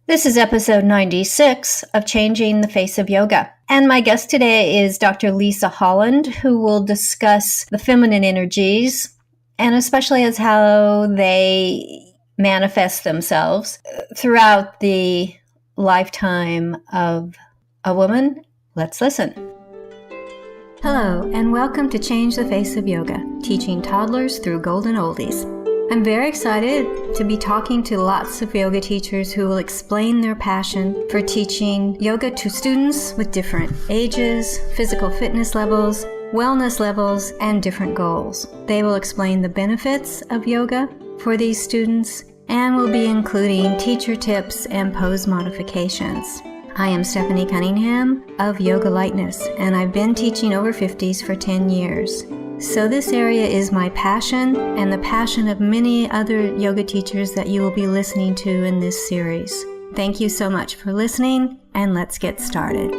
This is episode 96 of Changing the Face of Yoga. And my guest today is Dr. Lisa Holland, who will discuss the feminine energies and especially as how they manifest themselves throughout the lifetime of a woman. Let's listen. Hello, and welcome to Change the Face of Yoga, teaching toddlers through golden oldies. I'm very excited to be talking to lots of yoga teachers who will explain their passion for teaching yoga to students with different ages, physical fitness levels, wellness levels, and different goals. They will explain the benefits of yoga for these students and will be including teacher tips and pose modifications. I am Stephanie Cunningham of Yoga Lightness, and I've been teaching over 50s for 10 years. So this area is my passion and the passion of many other yoga teachers that you will be listening to in this series. Thank you so much for listening, and let's get started.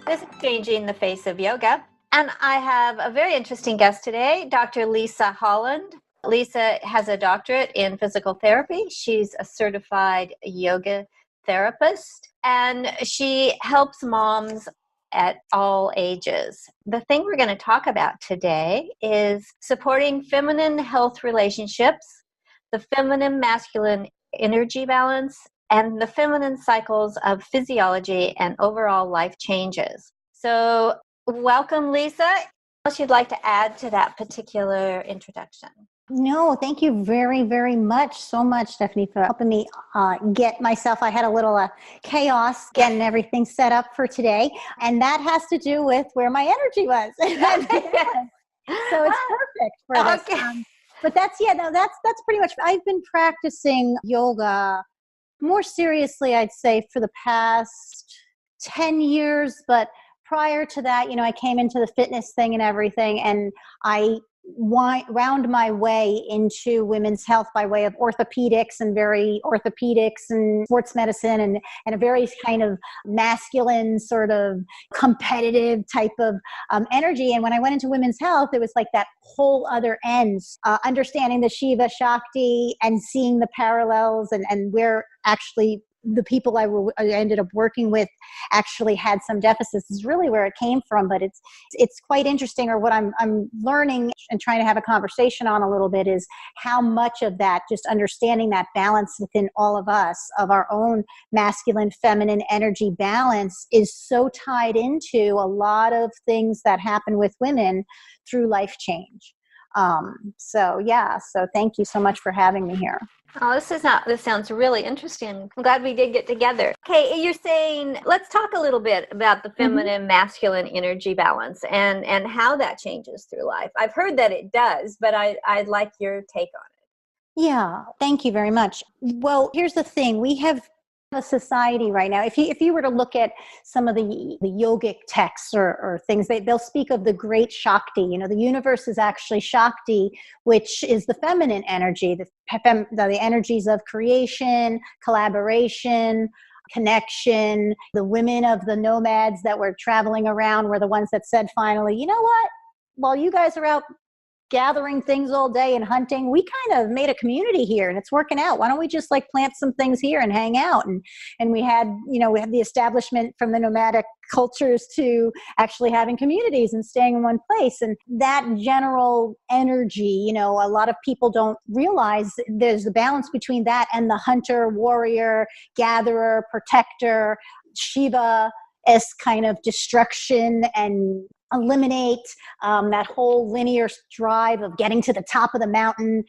This is Changing the Face of Yoga, and I have a very interesting guest today, Dr. Lisa Holland. Lisa has a doctorate in physical therapy. She's a certified yoga therapist, and she helps moms at all ages. The thing we're going to talk about today is supporting feminine health relationships, the feminine masculine energy balance, and the feminine cycles of physiology and overall life changes. So welcome, Lisa. What else you'd like to add to that particular introduction? No, thank you very, very much. So much, Stephanie, for helping me get myself. I had a little chaos getting everything set up for today. And that has to do with where my energy was. So it's perfect for this. Okay. But that's pretty much, I've been practicing yoga more seriously, I'd say, for the past 10 years. But prior to that, I came into the fitness thing and everything. And I wound my way into women's health by way of orthopedics and sports medicine and a very kind of masculine sort of competitive type of energy. And when I went into women's health, it was like that whole other end, understanding the Shiva Shakti and seeing the parallels and where actually the people I ended up working with actually had some deficits is really where it came from. But it's quite interesting, or what I'm learning and trying to have a conversation on a little bit is how much of that, just understanding that balance within all of us, of our own masculine, feminine energy balance, is so tied into a lot of things that happen with women through life change. So thank you so much for having me here. Oh, this sounds really interesting. I'm glad we did get together. Okay, you're saying, let's talk a little bit about the feminine, masculine energy balance and how that changes through life. I've heard that it does, but I'd like your take on it. Yeah, thank you very much. Well, here's the thing. We have a society right now. If you were to look at some of the yogic texts or things, they'll speak of the great Shakti. The universe is actually Shakti, which is the feminine energy, the energies of creation, collaboration, connection. The women of the nomads that were traveling around were the ones that said finally, you know what? While you guys are out gathering things all day and hunting, we kind of made a community here and it's working out. Why don't we just plant some things here and hang out? And we had the establishment from the nomadic cultures to actually having communities and staying in one place. And that general energy, a lot of people don't realize there's the balance between that and the hunter, warrior, gatherer, protector, Shiva-esque kind of destruction and eliminate that whole linear drive of getting to the top of the mountain,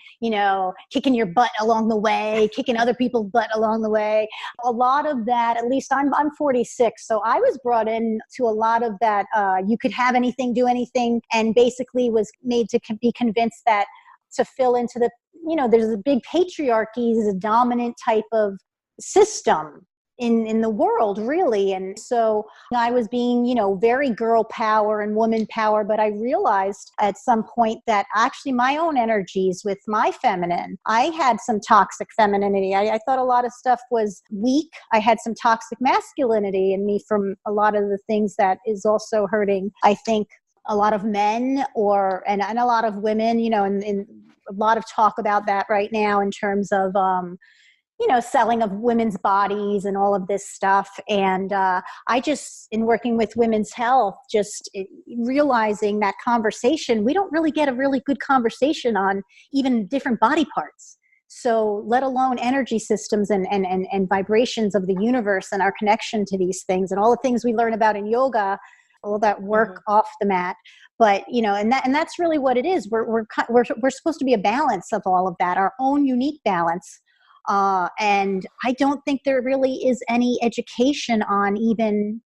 kicking your butt along the way, kicking other people's butt along the way. A lot of that, at least I'm 46, so I was brought in to a lot of that. You could have anything, do anything, and basically was made to be convinced that to fill into the, there's a big patriarchy is a dominant type of system in the world, really. And so I was being, very girl power and woman power, but I realized at some point that actually my own energies with my feminine, I had some toxic femininity. I thought a lot of stuff was weak. I had some toxic masculinity in me from a lot of the things that is also hurting, I think, a lot of men and a lot of women, and a lot of talk about that right now in terms of selling of women's bodies and all of this stuff. And I just, in working with women's health, just realizing that conversation, we don't really get a really good conversation on even different body parts. So let alone energy systems and vibrations of the universe and our connection to these things and all the things we learn about in yoga, all that work off the mat. But, and that's really what it is. We're supposed to be a balance of all of that, our own unique balance. And I don't think there really is any education on even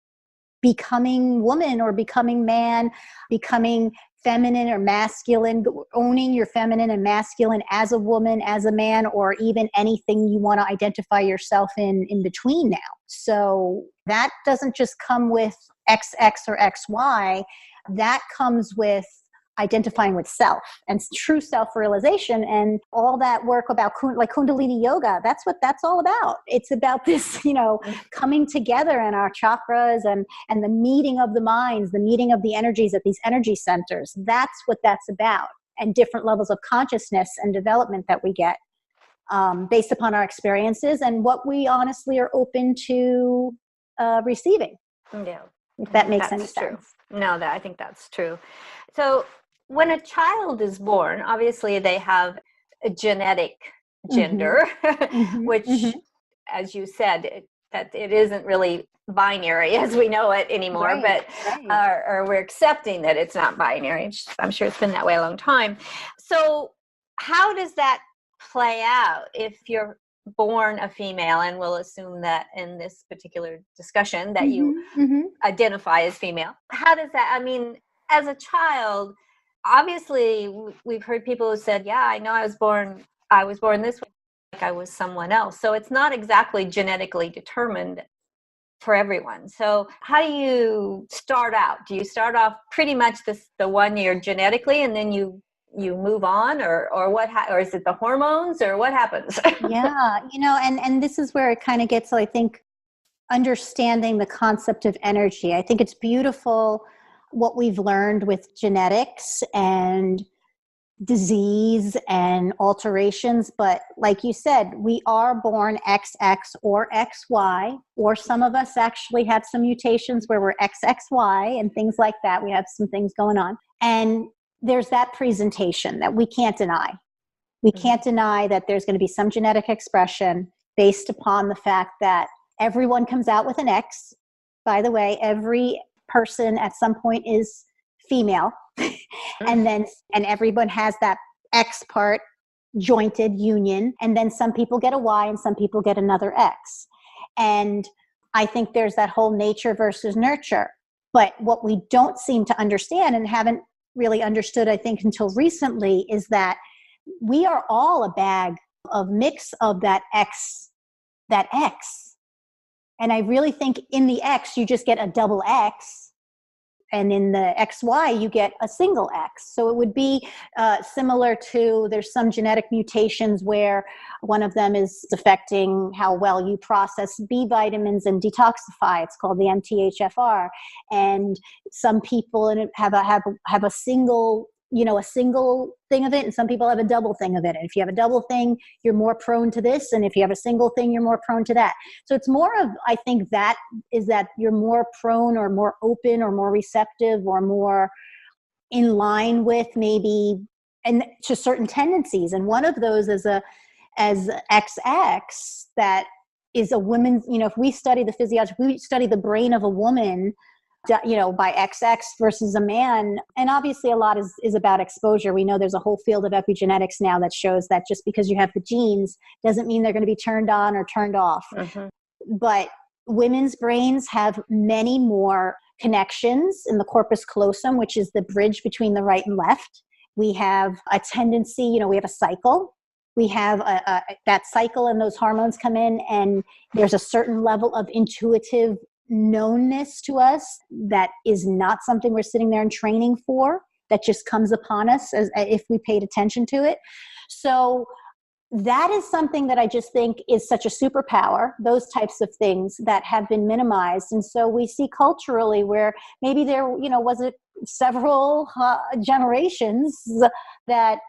becoming woman or becoming man, becoming feminine or masculine, owning your feminine and masculine as a woman, as a man, or even anything you want to identify yourself in between now. So that doesn't just come with XX or XY. That comes with identifying with self and true self-realization, and all that work about like Kundalini yoga. That's what that's all about. It's about this, coming together in our chakras and the meeting of the minds, the meeting of the energies at these energy centers. That's what that's about, and different levels of consciousness and development that we get based upon our experiences and what we honestly are open to receiving. Yeah. If that makes any sense. True. No, I think that's true. So when a child is born, obviously they have a genetic gender, which, as you said, that it isn't really binary as we know it anymore, or we're accepting that it's not binary. I'm sure it's been that way a long time. So how does that play out if you're born a female, and we'll assume that in this particular discussion that you identify as female? How does that, as a child, obviously we've heard people who said, yeah, I know I was born this way, like I was someone else. So it's not exactly genetically determined for everyone. So how do you start out? Do you start off pretty much the one year genetically, and then you move on, or what, or is it the hormones, or what happens? Yeah, and this is where it kind of gets, I think, understanding the concept of energy. I think it's beautiful what we've learned with genetics and disease and alterations. But like you said, we are born XX or XY, or some of us actually have some mutations where we're XXY and things like that. We have some things going on. And there's that presentation that we can't deny. We can't deny that there's going to be some genetic expression based upon the fact that everyone comes out with an X. By the way, every person at some point is female. and everyone has that X part, jointed union. And then some people get a Y and some people get another X. And I think there's that whole nature versus nurture. But what we don't seem to understand, and haven't really understood, I think, until recently, is that we are all a bag of mix of that X. And I really think in the X, you just get a double X. And in the XY, you get a single X. So it would be similar to, there's some genetic mutations where one of them is affecting how well you process B vitamins and detoxify. It's called the MTHFR. And some people have a single, a single thing of it, and some people have a double thing of it. And if you have a double thing, you're more prone to this. And if you have a single thing, you're more prone to that. So it's more of, I think, that you're more prone or more open or more receptive or more in line with maybe, and to certain tendencies. And one of those is as XX, that is a woman's, if we study the physiology, we study the brain of a woman, by XX versus a man. And obviously a lot is about exposure. We know there's a whole field of epigenetics now that shows that just because you have the genes doesn't mean they're going to be turned on or turned off. But women's brains have many more connections in the corpus callosum, which is the bridge between the right and left. We have a tendency, we have a cycle. We have that cycle, and those hormones come in, and there's a certain level of intuitive knownness to us that is not something we're sitting there and training for, that just comes upon us as if we paid attention to it. So that is something that I just think is such a superpower, those types of things that have been minimized. And so we see culturally where maybe there, was it several generations that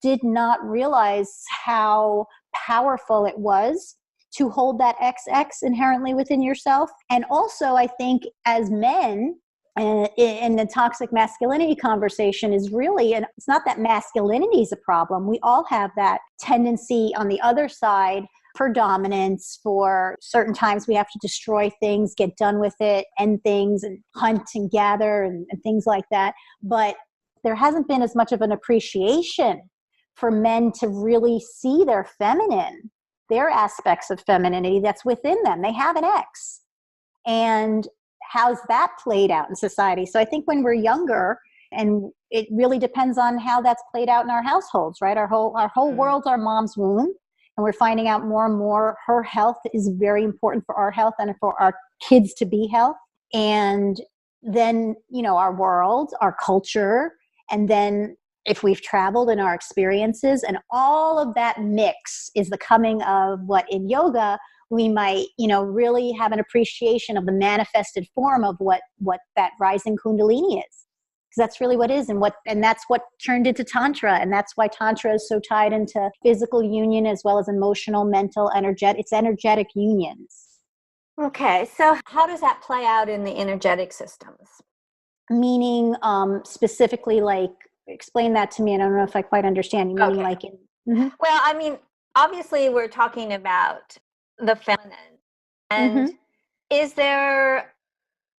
did not realize how powerful it was to hold that XX inherently within yourself. And also, I think as men, and in the toxic masculinity conversation is really, and it's not that masculinity is a problem. We all have that tendency on the other side for dominance, for certain times we have to destroy things, get done with it, end things, and hunt and gather and things like that. But there hasn't been as much of an appreciation for men to really see their feminine, their aspects of femininity that's within them. They have an X. And how's that played out in society? So I think when we're younger, and it really depends on how that's played out in our households, right? Our whole world's our mom's womb. And we're finding out more and more her health is very important for our health and for our kids to be healthy. And then, our world, our culture, and then if we've traveled in our experiences, and all of that mix is the coming of what in yoga we might, really have an appreciation of the manifested form of what that rising kundalini is. Because that's really what it is, and that's what turned into Tantra, and that's why Tantra is so tied into physical union as well as emotional, mental, energetic. It's energetic unions. Okay, so how does that play out in the energetic systems? Meaning, specifically, like, explain that to me. I don't know if I quite understand. You meaning like in... Well, I mean, obviously we're talking about the feminine, and is there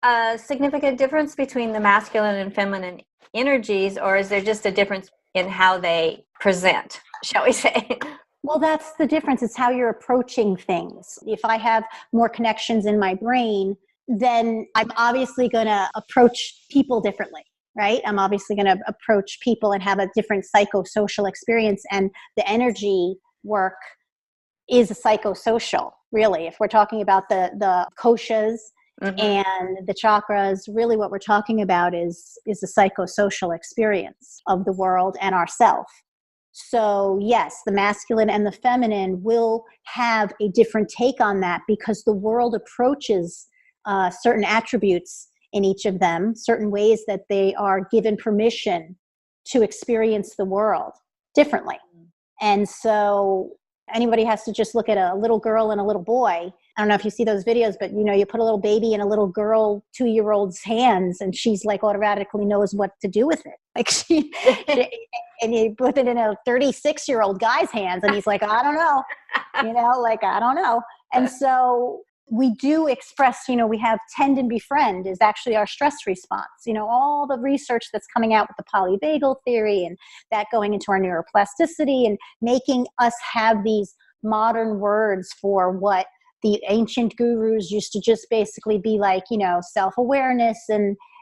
a significant difference between the masculine and feminine energies, or is there just a difference in how they present, shall we say? Well, that's the difference. It's how you're approaching things. If I have more connections in my brain, then I'm obviously going to approach people differently, right? I'm obviously going to approach people and have a different psychosocial experience. And the energy work is a psychosocial, really. If we're talking about the koshas and the chakras, really what we're talking about is a psychosocial experience of the world and ourself. So yes, the masculine and the feminine will have a different take on that because the world approaches certain attributes in each of them, certain ways that they are given permission to experience the world differently. And so anybody has to just look at a little girl and a little boy. I don't know if you see those videos, but you put a little baby in a little girl, 2-year-old's hands, and she's like automatically knows what to do with it. Like she and you put it in a 36-year-old guy's hands, and he's like, I don't know, I don't know. And so we do express, we have tend and befriend is actually our stress response. All the research that's coming out with the polyvagal theory and that going into our neuroplasticity and making us have these modern words for what the ancient gurus used to just basically be like, self-awareness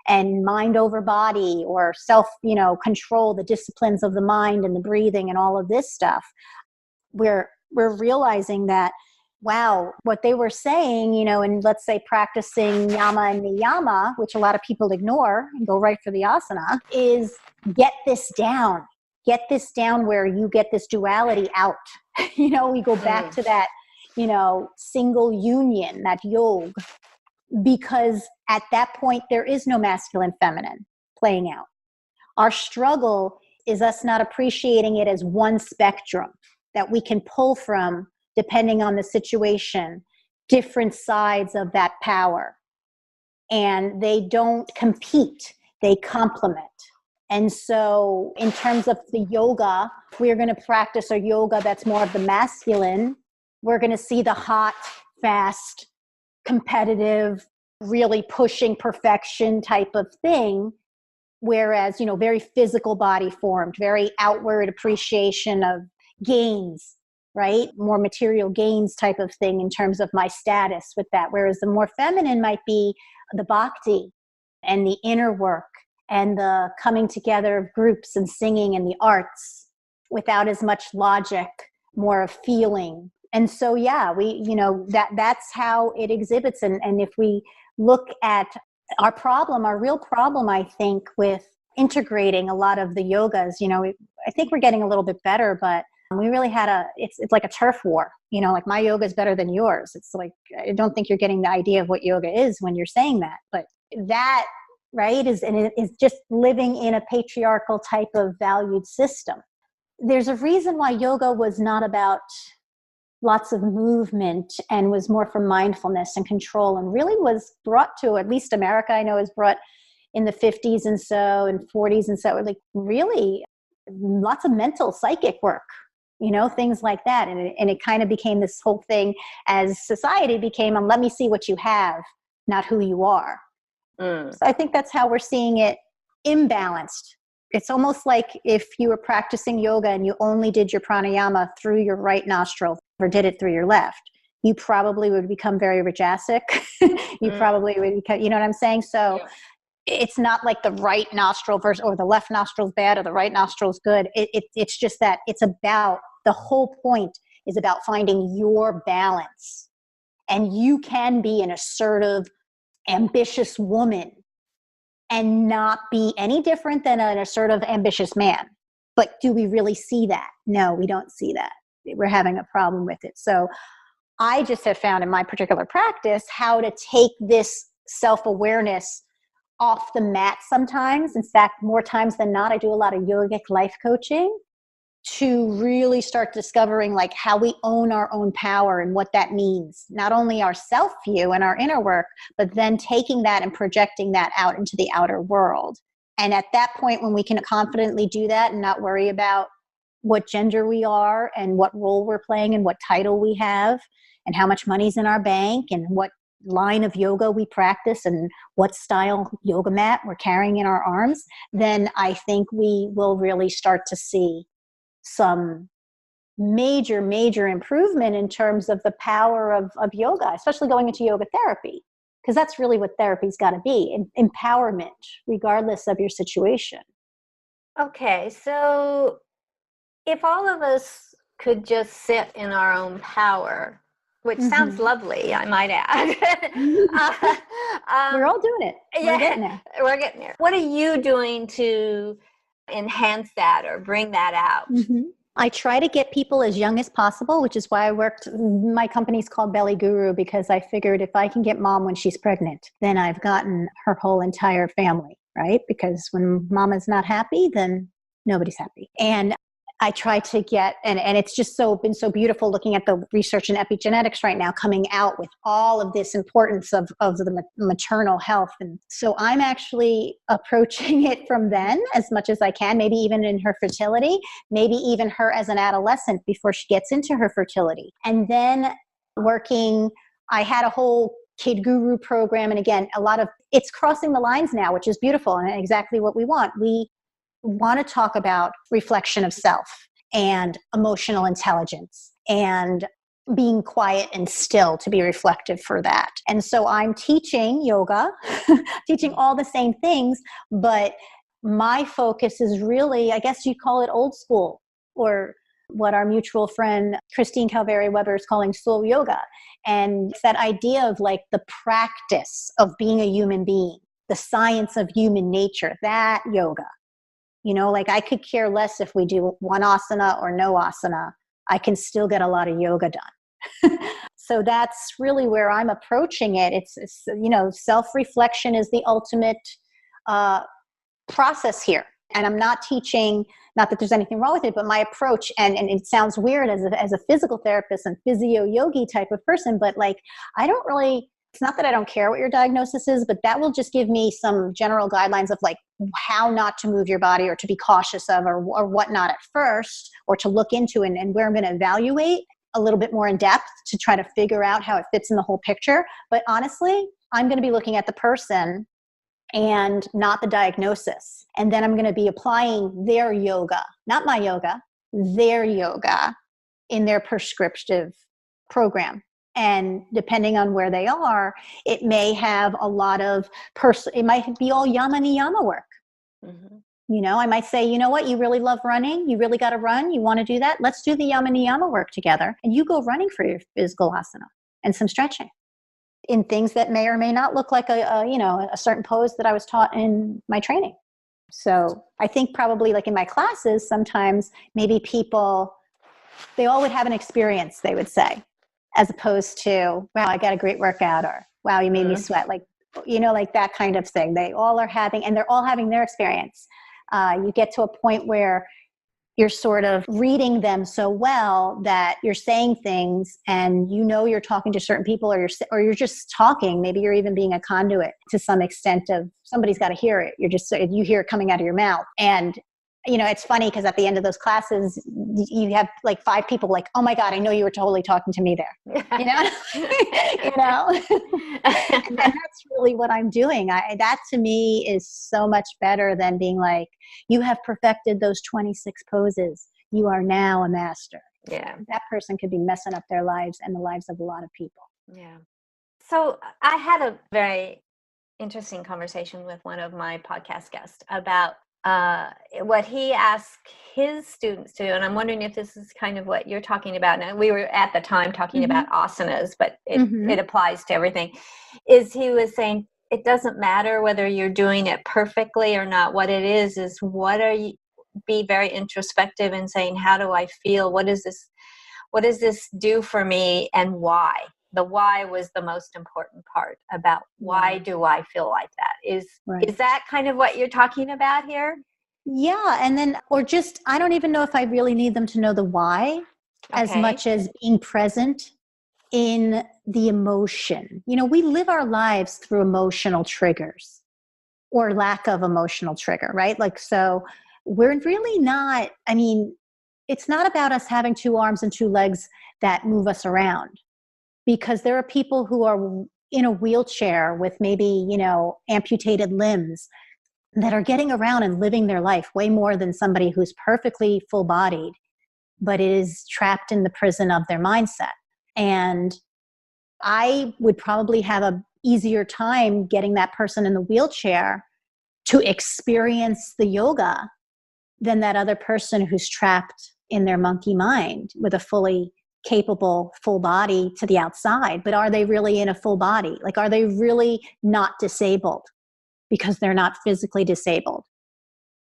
and mind over body, or self, control, the disciplines of the mind and the breathing and all of this stuff. We're realizing that, wow, what they were saying, and let's say practicing yama and niyama, which a lot of people ignore and go right for the asana, is get this down where you get this duality out. We go back to that, single union, that yoga, because at that point there is no masculine, feminine playing out. Our struggle is us not appreciating it as one spectrum that we can pull from, depending on the situation, different sides of that power. And they don't compete, they complement. And so in terms of the yoga, we're going to practice a yoga that's more of the masculine. We're going to see the hot, fast, competitive, really pushing perfection type of thing. Whereas, very physical body formed, very outward appreciation of gains, right? More material gains type of thing in terms of my status with that. Whereas the more feminine might be the bhakti and the inner work and the coming together of groups and singing and the arts without as much logic, more of feeling. And so, yeah, that's how it exhibits. And if we look at our real problem, I think, with integrating a lot of the yogas, I think we're getting a little bit better, but we really had it's like a turf war, like my yoga is better than yours. It's like, I don't think you're getting the idea of what yoga is when you're saying that, but that, right, is just living in a patriarchal type of valued system. There's a reason why yoga was not about lots of movement and was more for mindfulness and control, and really was brought to, at least America, I know, is brought in the 50s and so, and 40s and so, like really lots of mental psychic work, things like that. And it kind of became this whole thing as society became, let me see what you have, not who you are. So I think that's how we're seeing it imbalanced. It's almost like if you were practicing yoga and you only did your pranayama through your right nostril or did it through your left, you probably would become very rajasic. You probably would become, you know what I'm saying? So it's not like the right nostril versus, or the left nostril's bad or the right nostril's good. It's just that it's about, the whole point is about finding your balance. And you can be an assertive, ambitious woman and not be any different than an assertive, ambitious man. But do we really see that? No, we don't see that. We're having a problem with it. So I just have found in my particular practice how to take this self-awareness off the mat sometimes. In fact, more times than not, I do a lot of yogic life coaching to really start discovering like how we own our own power and what that means. Not only our self view and our inner work, but then taking that and projecting that out into the outer world. And at that point, when we can confidently do that and not worry about what gender we are and what role we're playing and what title we have and how much money's in our bank and what line of yoga we practice and what style yoga mat we're carrying in our arms, then I think we will really start to see some major improvement in terms of the power of yoga, especially going into yoga therapy, because that's really what therapy's got to be, empowerment, regardless of your situation. Okay, so if all of us could just sit in our own power, which sounds lovely, I might add. We're all doing it. We're getting there. We're getting there. What are you doing to enhance that or bring that out? I try to get people as young as possible, which is why my company's called Belly Guru, because I figured if I can get mom when she's pregnant, then I've gotten her whole entire family, right? Because when mama's not happy, then nobody's happy. And I try to get, and it's just been so beautiful looking at the research in epigenetics right now coming out with all of this importance of the maternal health. And so I'm actually approaching it from then as much as I can, maybe even in her fertility, maybe even her as an adolescent before she gets into her fertility. And then I had a whole Kid Guru program. And again, it's crossing the lines now, which is beautiful and exactly what we want. We want to talk about reflection of self and emotional intelligence and being quiet and still to be reflective for that. And so I'm teaching yoga, teaching all the same things, but my focus is really, I guess you'd call it old school, or what our mutual friend Christine Calvary-Weber is calling soul yoga. And it's that idea of like the practice of being a human being, the science of human nature, that yoga. Like I could care less if we do one asana or no asana. I can still get a lot of yoga done. So that's really where I'm approaching it. It's self-reflection is the ultimate process here. And I'm not teaching, not that there's anything wrong with it, but my approach, and it sounds weird as a physical therapist and physio yogi type of person, but like it's not that I don't care what your diagnosis is, but that will just give me some general guidelines of like how not to move your body or to be cautious of or whatnot at first, or to look into and where I'm going to evaluate a little bit more in depth to try to figure out how it fits in the whole picture. But honestly, I'm going to be looking at the person and not the diagnosis. And then I'm going to be applying their yoga, not my yoga, their yoga in their prescriptive program. And depending on where they are, it may have a lot of it might be all yama niyama work. I might say, you know what, you really love running. You really got to run. You want to do that? Let's do the yama niyama work together. And you go running for your physical asana and some stretching in things that may or may not look like a certain pose that I was taught in my training. So I think probably like in my classes, sometimes maybe they all would have an experience, they would say, as opposed to, wow, I got a great workout, or wow, you made me sweat, like that kind of thing. They're all having their experience. You get to a point where you're sort of reading them so well that you're saying things and you're talking to certain people, or you're just talking. Maybe you're even being a conduit to some extent of somebody's got to hear it. You hear it coming out of your mouth. And it's funny because at the end of those classes, you have like 5 people like, oh my God, I know you were totally talking to me there. And that's really what I'm doing. That to me is so much better than being like, you have perfected those 26 poses. You are now a master. Yeah. That person could be messing up their lives and the lives of a lot of people. Yeah. So I had a very interesting conversation with one of my podcast guests about what he asked his students to do. And I'm wondering if this is kind of what you're talking about. Now, we were at the time talking about asanas, but it applies to everything. Is he was saying, it doesn't matter whether you're doing it perfectly or not. What it is be very introspective and saying, how do I feel? What does this do for me, and why? The why was the most important part about why do I feel like that? Is that kind of what you're talking about here? Yeah. And then, I don't even know if I really need them to know the why as much as being present in the emotion. We live our lives through emotional triggers or lack of emotional trigger, right? Like, so we're really not, it's not about us having 2 arms and 2 legs that move us around. Because there are people who are in a wheelchair with maybe, amputated limbs that are getting around and living their life way more than somebody who's perfectly full-bodied, but is trapped in the prison of their mindset. And I would probably have a easier time getting that person in the wheelchair to experience the yoga than that other person who's trapped in their monkey mind with a fully capable full body to the outside. But are they really in a full body? Like, are they really not disabled because they're not physically disabled?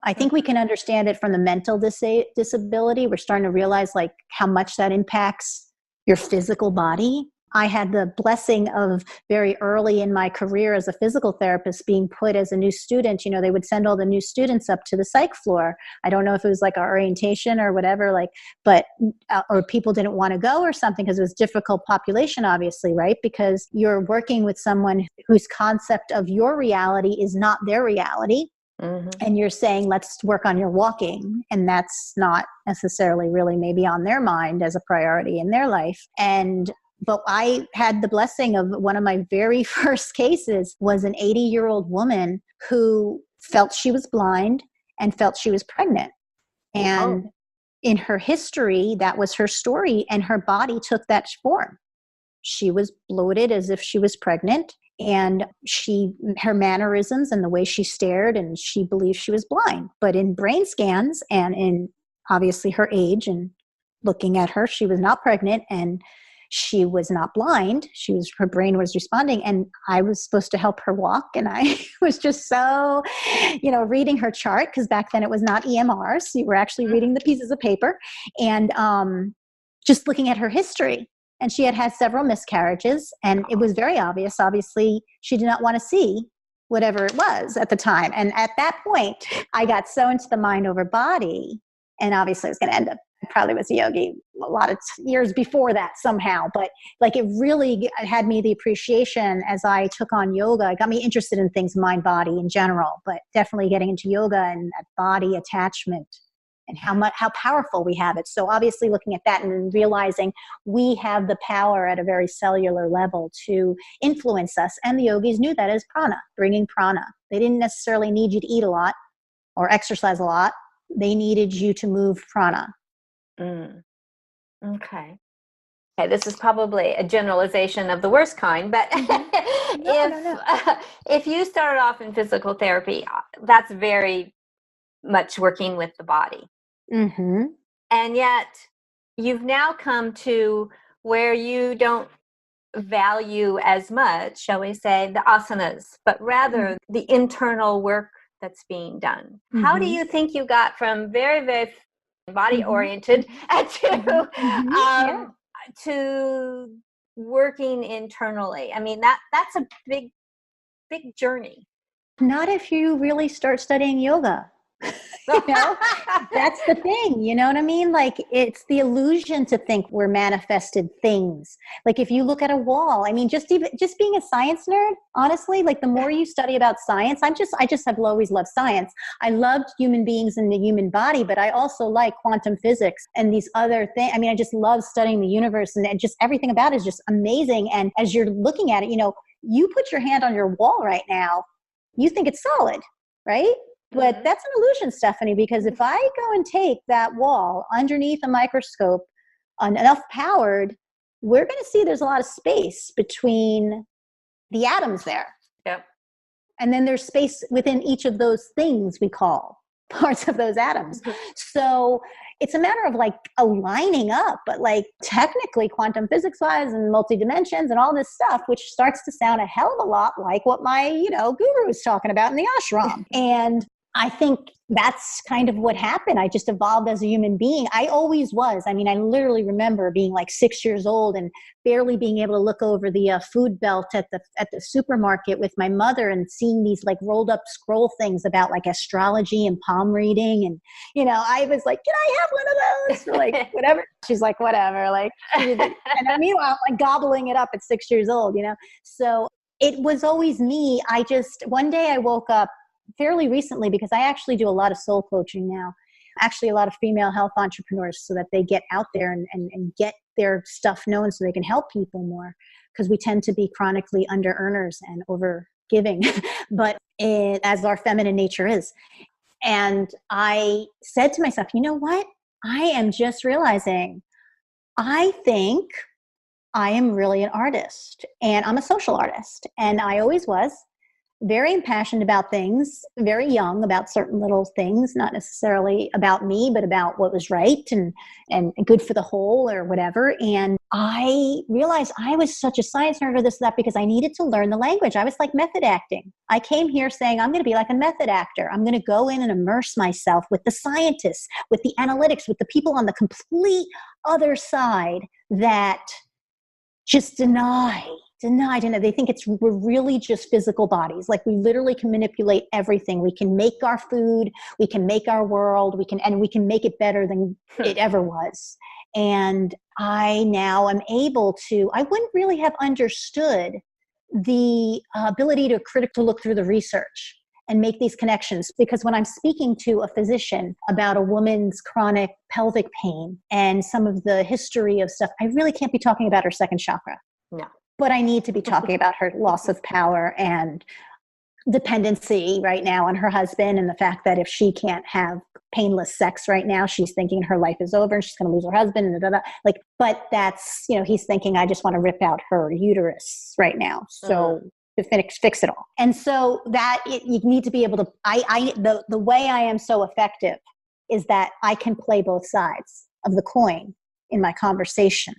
I think we can understand it from the mental disability. We're starting to realize like how much that impacts your physical body. I had the blessing of very early in my career as a physical therapist being put as a new student. They would send all the new students up to the psych floor. I don't know if it was like our orientation or whatever, or people didn't want to go or something because it was difficult population, obviously, right? Because you're working with someone whose concept of your reality is not their reality. And you're saying, let's work on your walking. And that's not necessarily really maybe on their mind as a priority in their life. But I had the blessing of one of my very first cases was an 80-year-old woman who felt she was blind and felt she was pregnant. And in her history, that was her story, and her body took that form. She was bloated as if she was pregnant, and her mannerisms and the way she stared, and she believed she was blind. But in brain scans and in obviously her age and looking at her, she was not pregnant and she was not blind. Her brain was responding, and I was supposed to help her walk. And I was just so, reading her chart, because back then it was not EMRs. You were actually reading the pieces of paper and just looking at her history. And she had had several miscarriages, and it was very obvious. Obviously, she did not want to see whatever it was at the time. And at that point, I got so into the mind over body, and obviously I was going to end up, I probably was a yogi a lot of years before that somehow. But like, it really had me the appreciation as I took on yoga. It got me interested in things, mind, body in general, but definitely getting into yoga and that body attachment and how powerful we have it. So obviously looking at that and realizing we have the power at a very cellular level to influence us. And the yogis knew that as prana, bringing prana. They didn't necessarily need you to eat a lot or exercise a lot. They needed you to move prana. Okay, this is probably a generalization of the worst kind, but if you started off in physical therapy, that's very much working with the body. And yet you've now come to where you don't value as much, shall we say, the asanas, but rather the internal work that's being done. How do you think you got from very, very body oriented to working internally? I mean, that's a big journey. Not if you really start studying yoga. You know, that's the thing. You know what I mean? Like, it's the illusion to think we're manifested things. Like, if you look at a wall, I mean, just being a science nerd, honestly, like the more you study about science, I just have always loved science. I loved human beings and the human body, but I also like quantum physics and these other things. I mean, I just love studying the universe, and just everything about it is just amazing. And as you're looking at it, you know, you put your hand on your wall right now, you think it's solid, right? But that's an illusion, Stephanie, because if I go and take that wall underneath a microscope enough powered, we're going to see there's a lot of space between the atoms there. Yep. And then there's space within each of those things we call parts of those atoms. So it's a matter of like aligning up, but like technically quantum physics wise and multi-dimensions and all this stuff, which starts to sound a hell of a lot like what my, you know, guru was talking about in the ashram. And I think that's kind of what happened. I just evolved as a human being. I always was. I mean, I literally remember being like 6 years old and barely being able to look over the food belt at the supermarket with my mother and seeing these like rolled up scroll things about like astrology and palm reading. And, you know, I was like, can I have one of those? Or like, whatever. She's like, whatever. Like, and meanwhile, I'm like gobbling it up at 6 years old, you know? So it was always me. One day I woke up fairly recently, because I actually do a lot of soul coaching now, actually a lot of female health entrepreneurs, so that they get out there and get their stuff known so they can help people more, because we tend to be chronically under earners and over giving, but as our feminine nature is. And I said to myself, you know what? I am just realizing, I think I am really an artist, and I'm a social artist, and I always was. Very impassioned about things, very young about certain little things, not necessarily about me, but about what was right and good for the whole or whatever. And I realized I was such a science nerd or this, that, because I needed to learn the language. I was like method acting. I came here saying, I'm going to be like a method actor. I'm going to go in and immerse myself with the scientists, with the analytics, with the people on the complete other side that just deny. They think we're really just physical bodies. Like, we literally can manipulate everything. We can make our food, we can make our world, we can make it better than it ever was. And I now am able to, I wouldn't really have understood the ability to look through the research and make these connections. Because when I'm speaking to a physician about a woman's chronic pelvic pain and some of the history of stuff, I really can't be talking about her second chakra. No. But I need to be talking about her loss of power and dependency right now on her husband, and the fact that if she can't have painless sex right now, she's thinking her life is over and she's going to lose her husband. And like, but that's, you know, he's thinking, I just want to rip out her uterus right now. So to fix it all. And so you need to be able to, the way I am so effective is that I can play both sides of the coin in my conversations.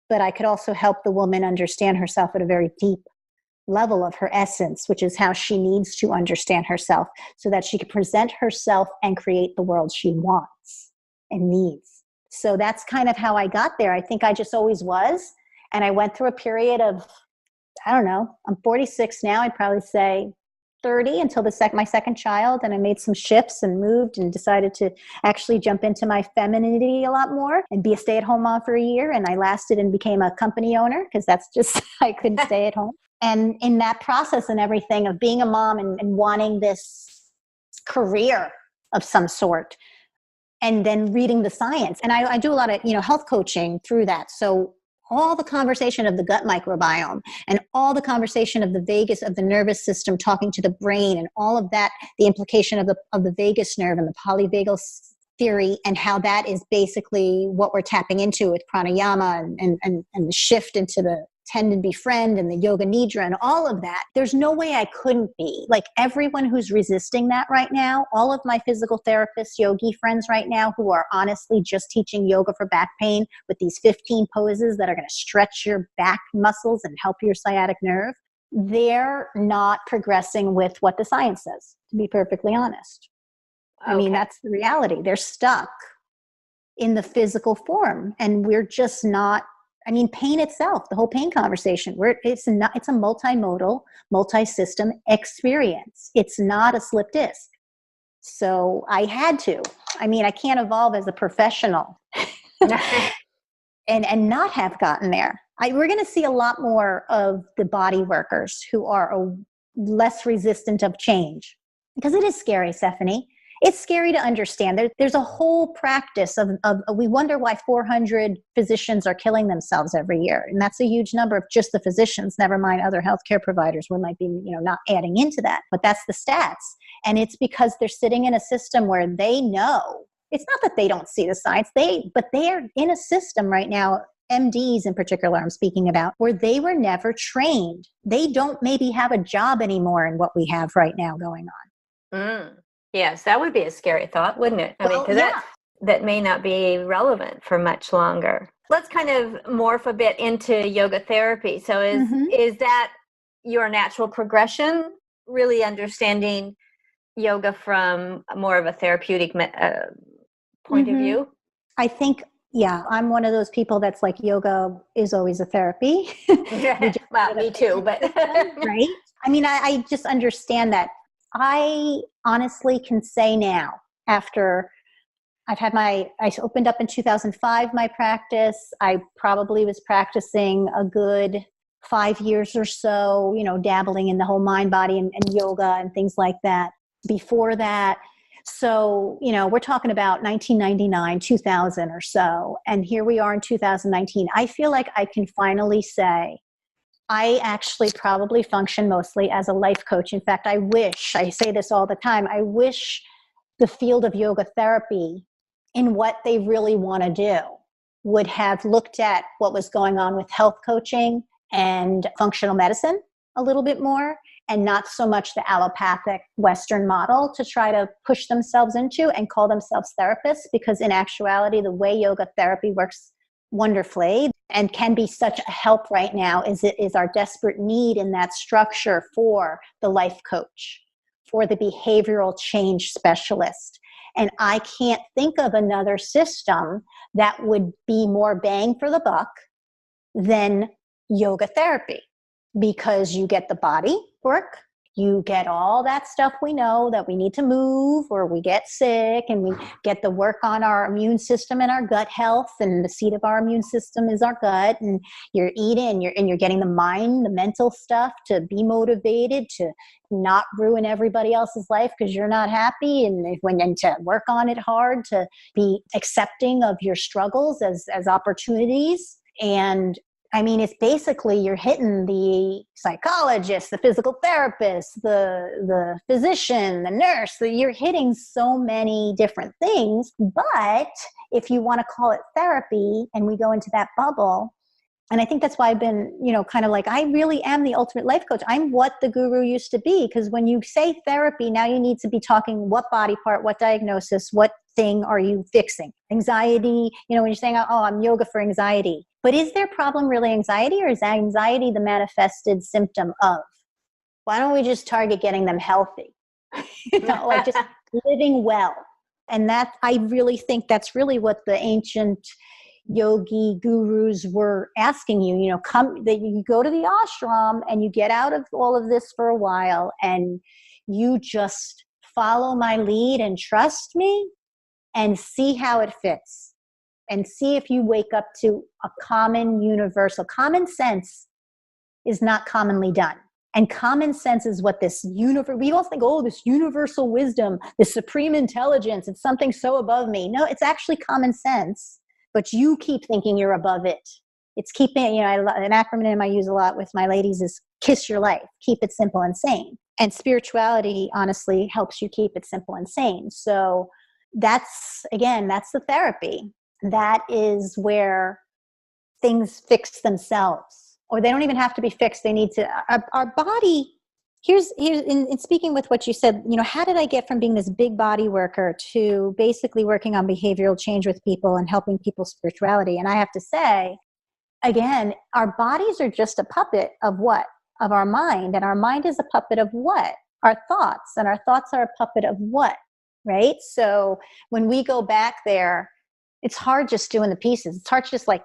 But I could also help the woman understand herself at a very deep level of her essence, which is how she needs to understand herself, so that she can present herself and create the world she wants and needs. So that's kind of how I got there. I think I just always was. And I went through a period of, I don't know, I'm 46 now. I'd probably say 30 until my second child. And I made some shifts and moved and decided to actually jump into my femininity a lot more and be a stay-at-home mom for a year. And I lasted and became a company owner, because that's just, I couldn't stay at home. And in that process and everything of being a mom and wanting this career of some sort, and then reading the science. And I do a lot of, health coaching through that. So all the conversation of the gut microbiome and all the conversation of the vagus, of the nervous system talking to the brain, and all of that, the implication of the vagus nerve and the polyvagal theory, and how that is basically what we're tapping into with pranayama and the shift into the tend and befriend and the yoga nidra and all of that. There's no way I couldn't be. Like, everyone who's resisting that right now, all of my physical therapists, yogi friends right now, who are honestly just teaching yoga for back pain with these 15 poses that are going to stretch your back muscles and help your sciatic nerve, they're not progressing with what the science says, to be perfectly honest. I mean, that's the reality. They're stuck in the physical form, and we're just not. I mean, pain itself, the whole pain conversation, it's a multimodal, multi-system experience. It's not a slip disc. So I had to. I mean, I can't evolve as a professional and not have gotten there. We're going to see a lot more of the body workers who are less resistant of change, because it is scary, Stephanie. It's scary to understand. There's a whole practice of we wonder why 400 physicians are killing themselves every year. And that's a huge number of just the physicians, never mind other healthcare providers. We might be, not adding into that, but that's the stats. And it's because they're sitting in a system where they know. It's not that they don't see the science, but they are in a system right now, MDs in particular I'm speaking about, where they were never trained. They don't maybe have a job anymore in what we have right now going on. Mm. Yes, that would be a scary thought, wouldn't it? I mean, because that may not be relevant for much longer. Let's kind of morph a bit into yoga therapy. So is that your natural progression, really understanding yoga from more of a therapeutic point of view? I think, I'm one of those people that's like, yoga is always a therapy. Well, me too, but right? I mean, I just understand that. I honestly can say now, after I opened up in 2005, my practice, I probably was practicing a good 5 years or so, dabbling in the whole mind, body, and yoga and things like that. Before that, so, we're talking about 1999, 2000 or so. And here we are in 2019. I feel like I can finally say, I actually probably function mostly as a life coach. In fact, I say this all the time, I wish the field of yoga therapy in what they really want to do would have looked at what was going on with health coaching and functional medicine a little bit more, and not so much the allopathic Western model to try to push themselves into and call themselves therapists, because in actuality, the way yoga therapy works wonderfully and can be such a help right now is our desperate need in that structure for the life coach, for the behavioral change specialist. And I can't think of another system that would be more bang for the buck than yoga therapy, because you get the body work, you get all that stuff we know that we need to move, or we get sick, and we get the work on our immune system and our gut health, and the seat of our immune system is our gut, and you're eating and you're getting the mind, the mental stuff to be motivated, to not ruin everybody else's life because you're not happy, and to work on it hard, to be accepting of your struggles as opportunities. And I mean, it's basically you're hitting the psychologist, the physical therapist, the physician, the nurse. You're hitting so many different things. But if you want to call it therapy, and we go into that bubble, and I think that's why I've been, kind of like, I really am the ultimate life coach. I'm what the guru used to be. Because when you say therapy, now you need to be talking what body part, what diagnosis, what thing are you fixing? Anxiety, when you're saying, oh, I'm yoga for anxiety. But is their problem really anxiety, or is anxiety the manifested symptom of? Why don't we just target getting them healthy? Like just living well. And that, I really think that's really what the ancient yogi gurus were asking you, that you go to the ashram and you get out of all of this for a while, and you just follow my lead and trust me and see how it fits, and see if you wake up to a common universal. Common sense is not commonly done. And common sense is what this we all think, oh, this universal wisdom, this supreme intelligence, it's something so above me. No, it's actually common sense. But you keep thinking you're above it. It's keeping, an acronym I use a lot with my ladies is KISS your life. Keep it simple and sane. And spirituality, honestly, helps you keep it simple and sane. So that's the therapy. That is where things fix themselves, or they don't even have to be fixed. They need to, our body. Here's in speaking with what you said, how did I get from being this big body worker to basically working on behavioral change with people and helping people's spirituality? And I have to say, again, our bodies are just a puppet of what? Of our mind. And our mind is a puppet of what? Our thoughts. And our thoughts are a puppet of what? Right? So when we go back there, it's hard just doing the pieces. It's hard just like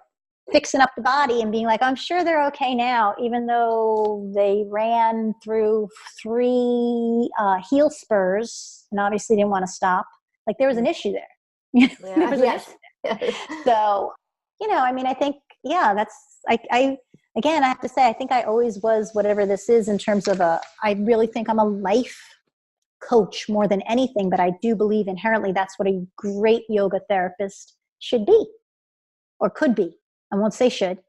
fixing up the body and being like, I'm sure they're okay now, even though they ran through 3 heel spurs and obviously didn't want to stop. Like there was an issue there. There was an issue there. So, I mean, I think, that's, again, I have to say, I think I always was whatever this is in terms of I really think I'm a life coach more than anything, but I do believe inherently that's what a great yoga therapist should be or could be. I won't say should,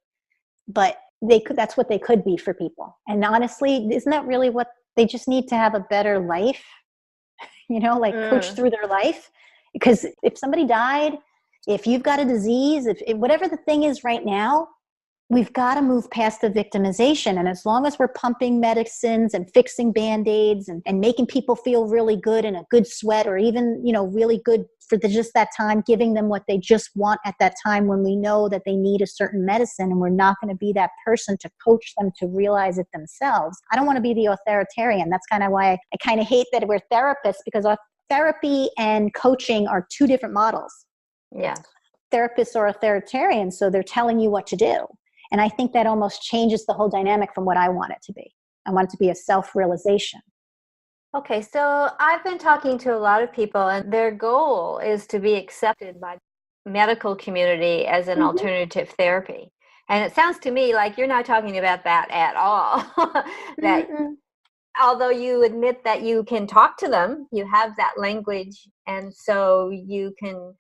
but that's what they could be for people. And honestly, isn't that really what they just need to have a better life, coach through their life? Because if somebody died, if you've got a disease, if whatever the thing is right now, we've got to move past the victimization. And as long as we're pumping medicines and fixing Band-Aids and making people feel really good in a good sweat, or even, really good for just that time, giving them what they just want at that time when we know that they need a certain medicine, and we're not going to be that person to coach them to realize it themselves. I don't want to be the authoritarian. That's kind of why I kind of hate that we're therapists, because therapy and coaching are 2 different models. Yeah. Therapists are authoritarian, so they're telling you what to do. And I think that almost changes the whole dynamic from what I want it to be. I want it to be a self-realization. Okay, so I've been talking to a lot of people, and their goal is to be accepted by the medical community as an alternative therapy. And it sounds to me like you're not talking about that at all. That although you admit that you can talk to them, you have that language, and so you can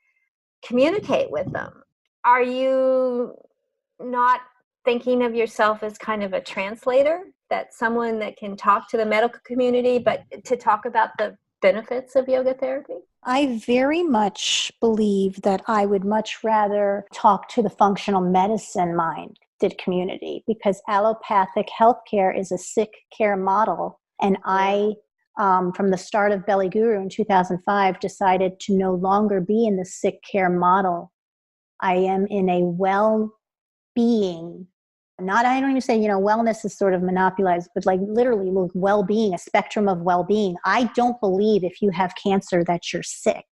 communicate with them. Are you not thinking of yourself as kind of a translator, that someone that can talk to the medical community, but to talk about the benefits of yoga therapy? I very much believe that I would much rather talk to the functional medicine minded community, because allopathic healthcare is a sick care model. And I, from the start of Belly Guru in 2005, decided to no longer be in the sick care model. I am in a well-being. I don't even say, wellness is sort of monopolized, but like literally well-being, a spectrum of well-being. I don't believe if you have cancer that you're sick.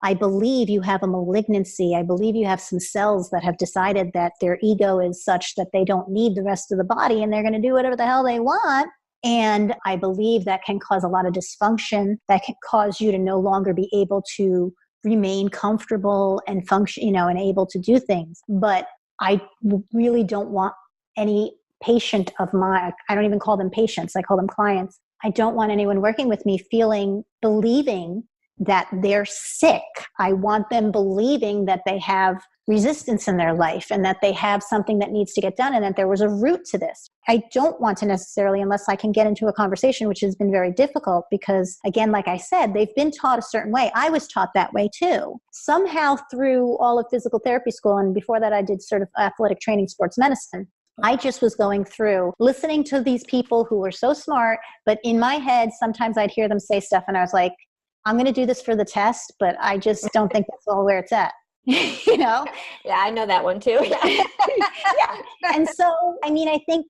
I believe you have a malignancy. I believe you have some cells that have decided that their ego is such that they don't need the rest of the body and they're going to do whatever the hell they want. And I believe that can cause a lot of dysfunction, that can cause you to no longer be able to remain comfortable and function, and able to do things. But I really don't want any patient of mine. I don't even call them patients. I call them clients. I don't want anyone working with me believing that they're sick. I want them believing that they have resistance in their life and that they have something that needs to get done and that there was a root to this. I don't want to necessarily, unless I can get into a conversation, which has been very difficult because, again, like I said, they've been taught a certain way. I was taught that way too. Somehow through all of physical therapy school, and before that I did sort of athletic training, sports medicine, I just was going through listening to these people who were so smart, but in my head, sometimes I'd hear them say stuff and I was like, I'm going to do this for the test, but I just don't think that's all where it's at. Yeah, I know that one too. Yeah. And so, I mean, I think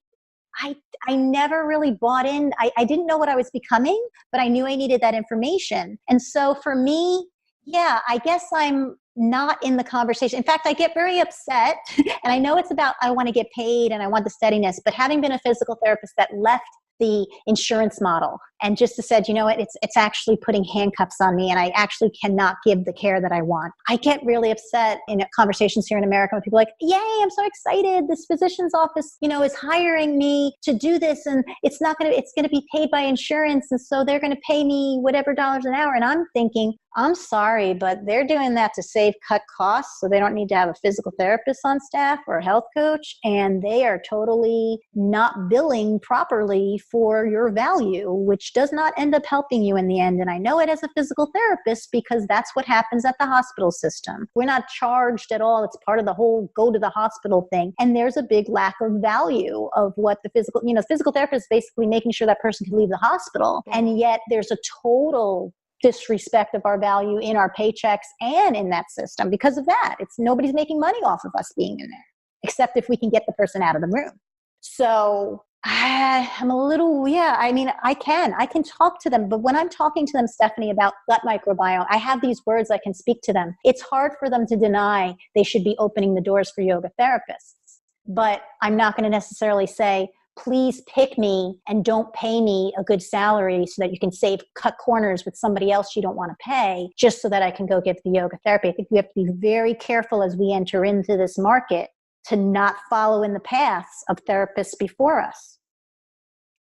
I never really bought in. I didn't know what I was becoming, but I knew I needed that information. And so for me, I guess I'm not in the conversation. In fact, I get very upset, and I know it's about, I want to get paid and I want the steadiness, but having been a physical therapist that left the insurance model and just said, you know what, it's actually putting handcuffs on me and I actually cannot give the care that I want. I get really upset in conversations here in America when people are like, yay, I'm so excited. This physician's office, is hiring me to do this and it's going to be paid by insurance. And so they're going to pay me whatever dollars an hour. And I'm thinking, I'm sorry, but they're doing that to cut costs. So they don't need to have a physical therapist on staff or a health coach. And they are totally not billing properly for your value, which does not end up helping you in the end. And I know it as a physical therapist because that's what happens at the hospital system. We're not charged at all. It's part of the whole go to the hospital thing. And there's a big lack of value of what the physical therapist is basically making sure that person can leave the hospital. And yet there's a total disrespect of our value in our paychecks and in that system because of that. Nobody's making money off of us being in there, except if we can get the person out of the room. So I'm a little, yeah. I mean, I can talk to them, but when I'm talking to them, Stephanie, about gut microbiome, I have these words I can speak to them. It's hard for them to deny they should be opening the doors for yoga therapists, but I'm not going to necessarily say, please pick me and don't pay me a good salary so that you can cut corners with somebody else you don't want to pay just so that I can go get the yoga therapy. I think we have to be very careful as we enter into this market to not follow in the paths of therapists before us.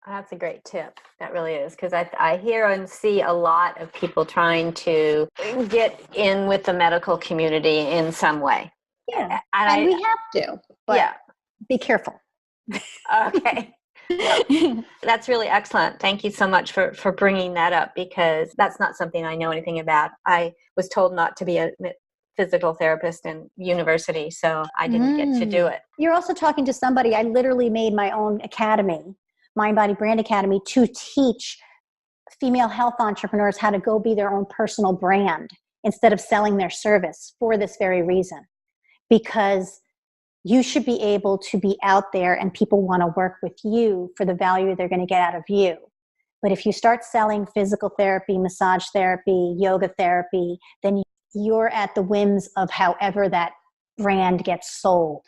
That's a great tip. That really is, because I hear and see a lot of people trying to get in with the medical community in some way. Yeah, and we have to, but yeah. Be careful. Okay. Well, that's really excellent. Thank you so much for bringing that up, because that's not something I know anything about. I was told not to be a physical therapist in university, so I didn't get to do it. You're also talking to somebody. I literally made my own academy, Mind Body Brand Academy, to teach female health entrepreneurs how to go be their own personal brand instead of selling their service, for this very reason. Because you should be able to be out there and people want to work with you for the value they're going to get out of you. But if you start selling physical therapy, massage therapy, yoga therapy, then you're at the whims of however that brand gets sold.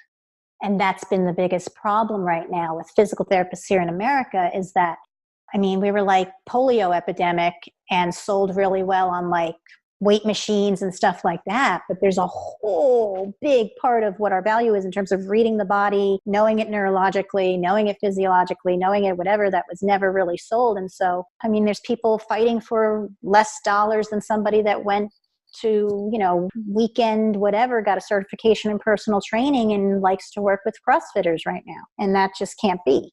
And that's been the biggest problem right now with physical therapists here in America, is that, I mean, we were like polio epidemic and sold really well on like weight machines and stuff like that. But there's a whole big part of what our value is in terms of reading the body, knowing it neurologically, knowing it physiologically, knowing it whatever, that was never really sold. And so, I mean, there's people fighting for less dollars than somebody that went to, weekend, whatever, got a certification in personal training and likes to work with CrossFitters right now. And that just can't be.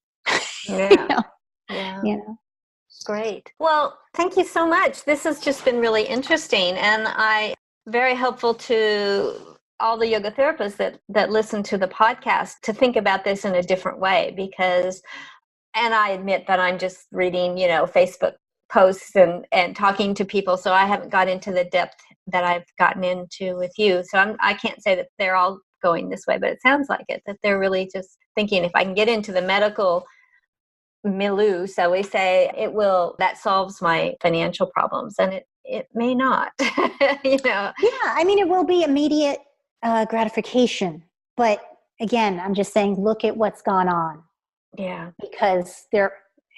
Yeah. Yeah. Great. Well, thank you so much. This has just been really interesting, and very helpful to all the yoga therapists that listen to the podcast to think about this in a different way, because, and I admit that I'm just reading, Facebook posts and talking to people, so I haven't got into the depth that I've gotten into with you. So I can't say that they're all going this way, but it sounds like it, that they're really just thinking, if I can get into the medical milieu, so we say, that solves my financial problems, and it may not. Yeah, I mean, it will be immediate gratification, but again, I'm just saying, look at what's gone on. Yeah, because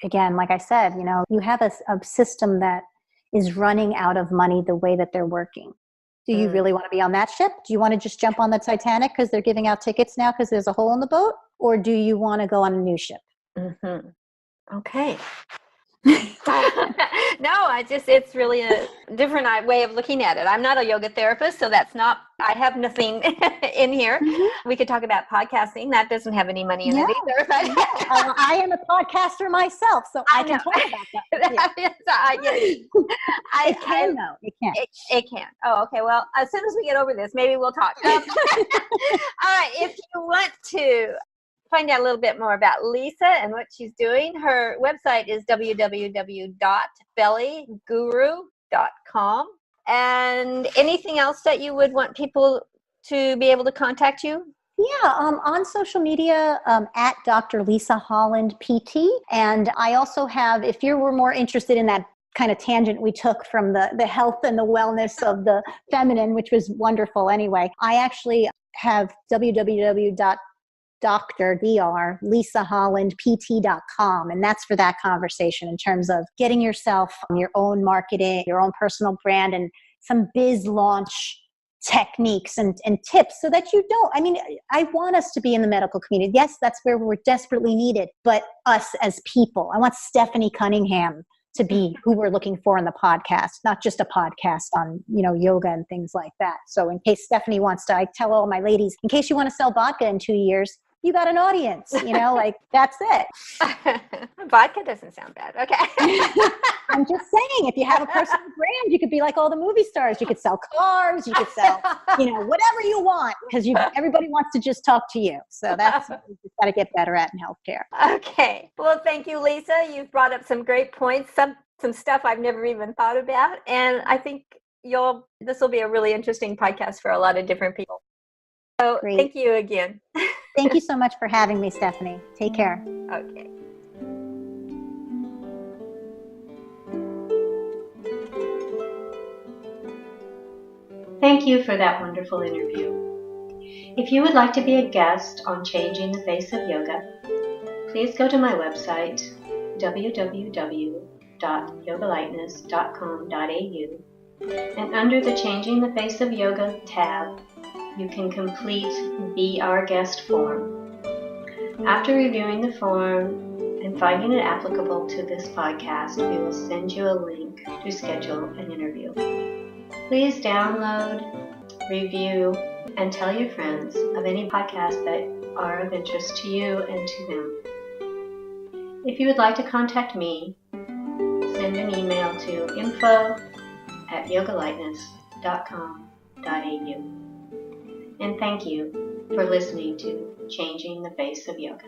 again, like I said, you have a system that is running out of money the way that they're working. Do you really want to be on that ship? Do you want to just jump on the Titanic because they're giving out tickets now because there's a hole in the boat? Or do you want to go on a new ship? Mm-hmm. Okay. No, it's really a different way of looking at it. I'm not a yoga therapist, so I have nothing in here. Mm-hmm. We could talk about podcasting. That doesn't have any money in it either. I am a podcaster myself, so I can talk about that. It can. It can. Oh, okay. Well, as soon as we get over this, maybe we'll talk. All right. If you want to find out a little bit more about Lisa and what she's doing, her website is www.bellyguru.com. And anything else that you would want people to be able to contact you? Yeah, on social media, at Dr. Lisa Holland PT. And I also have, if you were more interested in that kind of tangent we took from the health and the wellness of the feminine, which was wonderful anyway, I actually have www.lisahollandpt.com. And that's for that conversation in terms of getting yourself your own marketing, your own personal brand, and some biz launch techniques and tips so that I want us to be in the medical community. Yes, that's where we're desperately needed, but us as people. I want Stephanie Cunningham to be who we're looking for in the podcast, not just a podcast on, yoga and things like that. So in case Stephanie I tell all my ladies, in case you want to sell vodka in 2 years, you got an audience, that's it. Vodka doesn't sound bad. Okay. I'm just saying, if you have a personal brand, you could be like all the movie stars. You could sell cars, you could sell, whatever you want, because everybody wants to just talk to you. So that's what we've got to get better at in healthcare. Okay. Well, thank you, Lisa. You've brought up some great points, some stuff I've never even thought about. And I think this will be a really interesting podcast for a lot of different people. So Thank you again. Thank you so much for having me, Stephanie. Take care. Okay. Thank you for that wonderful interview. If you would like to be a guest on Changing the Face of Yoga, please go to my website, www.yogalightness.com.au, and under the Changing the Face of Yoga tab, you can complete Be Our Guest form. After reviewing the form and finding it applicable to this podcast, we will send you a link to schedule an interview. Please download, review, and tell your friends of any podcasts that are of interest to you and to them. If you would like to contact me, send an email to info@yogalightness.com.au. And thank you for listening to Changing the Face of Yoga.